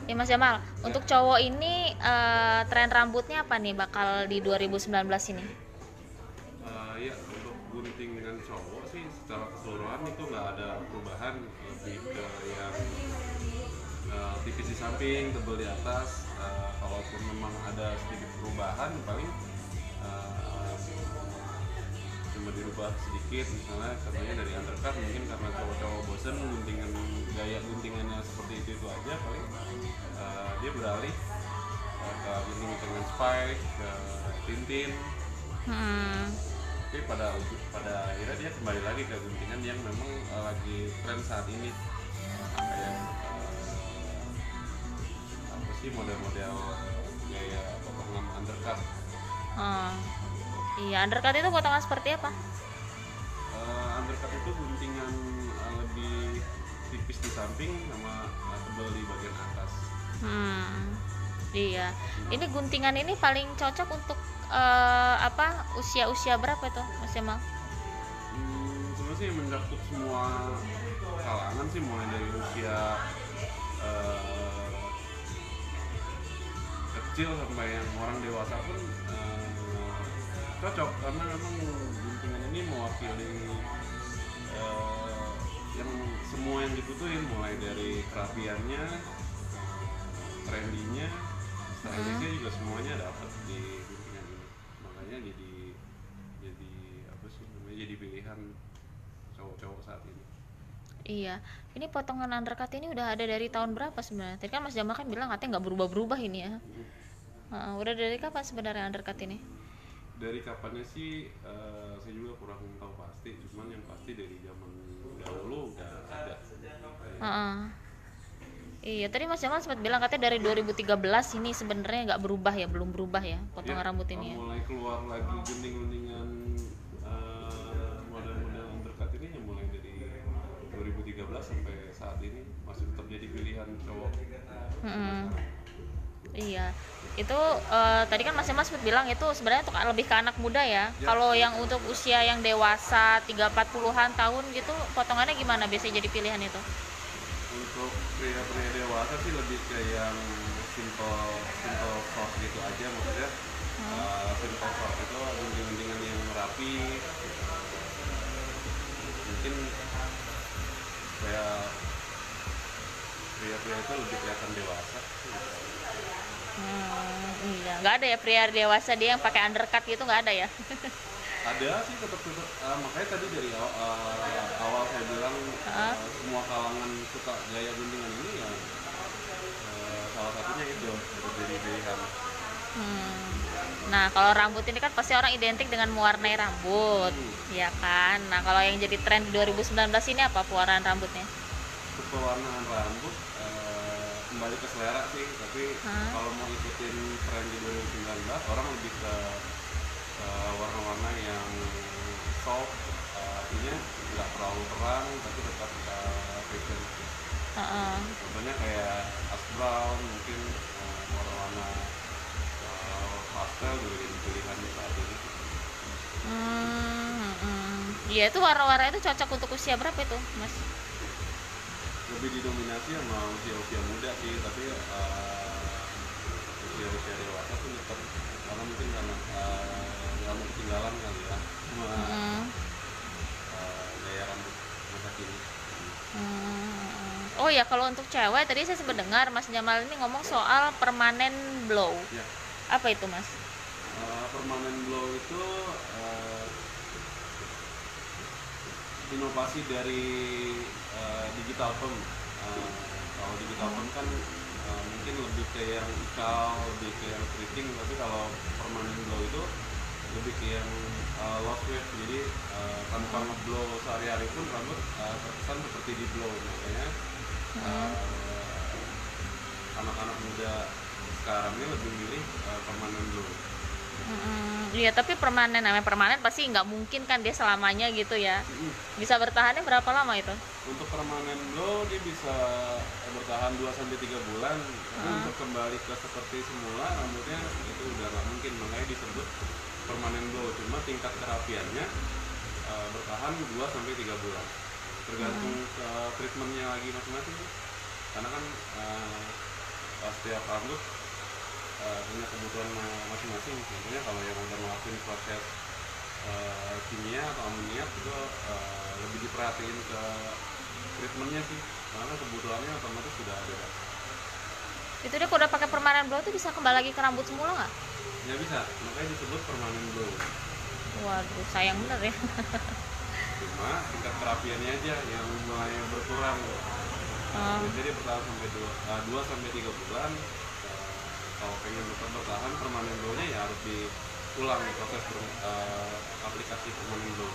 Ya Mas Jamal, Ya, untuk cowok ini tren rambutnya apa nih bakal di 2019 ini? ya untuk guntingan cowok sih secara keseluruhan itu nggak ada perubahan, lebih ke yang tipis di samping, tebal di atas. Kalaupun memang ada sedikit perubahan, paling eh, cuma dirubah sedikit, misalnya contohnya dari undercut, mungkin karena cowok-cowok bosen guntingan, gaya guntingannya seperti itu aja, paling dia beralih ke gunting dengan spike, ke tintin. Hmm, Tapi pada akhirnya dia kembali lagi ke guntingan yang memang lagi tren saat ini, kayak apa sih, model-model gaya potongan undercut. oh, iya, undercut itu potongan seperti apa? Undercut itu guntingan lebih tipis di samping sama tebal di bagian atas. Hmm, iya. Ini guntingan ini paling cocok untuk apa? Usia-usia berapa itu, Mas Jamal? Sebenarnya sih mencakup semua kalangan sih, mulai dari usia eh, kecil sampai yang orang dewasa pun cocok, karena memang guntingan ini mewakili eh, yang semua yang dibutuhin, mulai dari kerapiannya, trendinya, stylisnya juga semuanya dapat di guntingan ini. Makanya jadi apa sih namanya, jadi pilihan cowok-cowok saat ini. Iya, ini potongan undercut ini udah ada dari tahun berapa sebenarnya? Tadi kan Mas Jamal kan bilang katanya nggak berubah-berubah ini ya. Udah dari kapan sebenarnya undercut ini? Dari kapannya sih saya juga kurang tahu pasti, cuman yang pasti dari zaman dahulu udah ada. Heeh. Iya, tadi Mas Jamal sempat bilang katanya dari 2013 ini sebenarnya nggak berubah ya, belum berubah ya Ya, potongan rambut ini ya. mulai keluar lagi gunting-guntingan model-model undercut ini yang mulai dari 2013 sampai saat ini masih tetap jadi pilihan cowok. Mm-mm. Iya, itu tadi kan Mas Jamal sempat bilang itu sebenarnya untuk lebih ke anak muda ya. Ya, Kalau yang untuk usia yang dewasa 3-40-an tahun gitu, potongannya gimana biasanya jadi pilihan itu? untuk pria-pria dewasa sih lebih ke yang simple simple short gitu aja, maksudnya simple short itu gunting-guntingan yang rapi, mungkin kayak pria-pria itu lebih kelihatan dewasa gitu. Iya, nggak ada ya pria dewasa dia yang pakai undercut gitu nggak ada ya? Ada sih, tetap tetap makanya tadi dari awal saya bilang Heeh. semua kalangan suka gaya guntingan ini ya, salah satunya itu jadi pilihan. Nah, kalau rambut ini kan pasti orang identik dengan mewarnai rambut, Hmm. ya kan? Nah, kalau yang jadi tren di 2019 ini apa pewarnaan rambutnya? Untuk pewarnaan rambut kembali ke selera sih, tapi Hah? kalau mau ikutin tren di 2019 orang lebih ke warna-warna yang soft, artinya nggak terlalu terang tapi tetap fashion. Heeh. Contohnya kayak ash brown, mungkin warna-warna pastel juga jadi pilihan saat ini. Iya, itu warna-warna itu cocok untuk usia berapa itu, Mas? Lebih didominasi sama usia-usia muda sih, tapi usia-usia dewasa pun tetap, karena mungkin karena nggak mau ketinggalan kali ya sama Mm-mm. gaya rambut masa kini. Oh ya, kalau untuk cewek tadi saya sempat dengar Mas Jamal ini ngomong soal permanen blow. Ya, Apa itu, Mas? permanen glow itu inovasi dari digital perm. Kalau digital perm kan mungkin lebih ke yang ikal, lebih ke yang keriting, tapi kalau permanen glow itu lebih ke yang lost wave, jadi tanpa ngeblow sehari-hari pun rambut terkesan seperti di blow. Makanya anak-anak muda sekarang ini lebih milih permanen glow. Iya, tapi permanen namanya permanen pasti nggak mungkin kan dia selamanya gitu ya. Bisa bertahannya berapa lama itu? Untuk permanen glow dia bisa bertahan 2 sampai 3 bulan, tapi untuk kembali ke seperti semula rambutnya itu udah nggak mungkin, makanya disebut permanen glow. Cuma tingkat kerapiannya bertahan 2 sampai 3 bulan, tergantung ke treatmentnya lagi masing-masing, karena kan setiap rambut punya kebutuhan masing-masing. Contohnya kalau yang udah ngelakuin proses kimia atau amoniak itu lebih diperhatiin ke treatmentnya sih, karena kebutuhannya otomatis sudah ada. Itu dia kalau udah pakai permanen blow tuh bisa kembali lagi ke rambut semula nggak? Ya bisa, makanya disebut permanen glow. Waduh, sayang bener ya. Cuma tingkat kerapiannya aja yang mulai berkurang. Jadi bertahan sampai 2 sampai 3 bulan. Kalau pengen tetap bertahan permanen glow-nya ya harus diulang proses aplikasi permanen glow.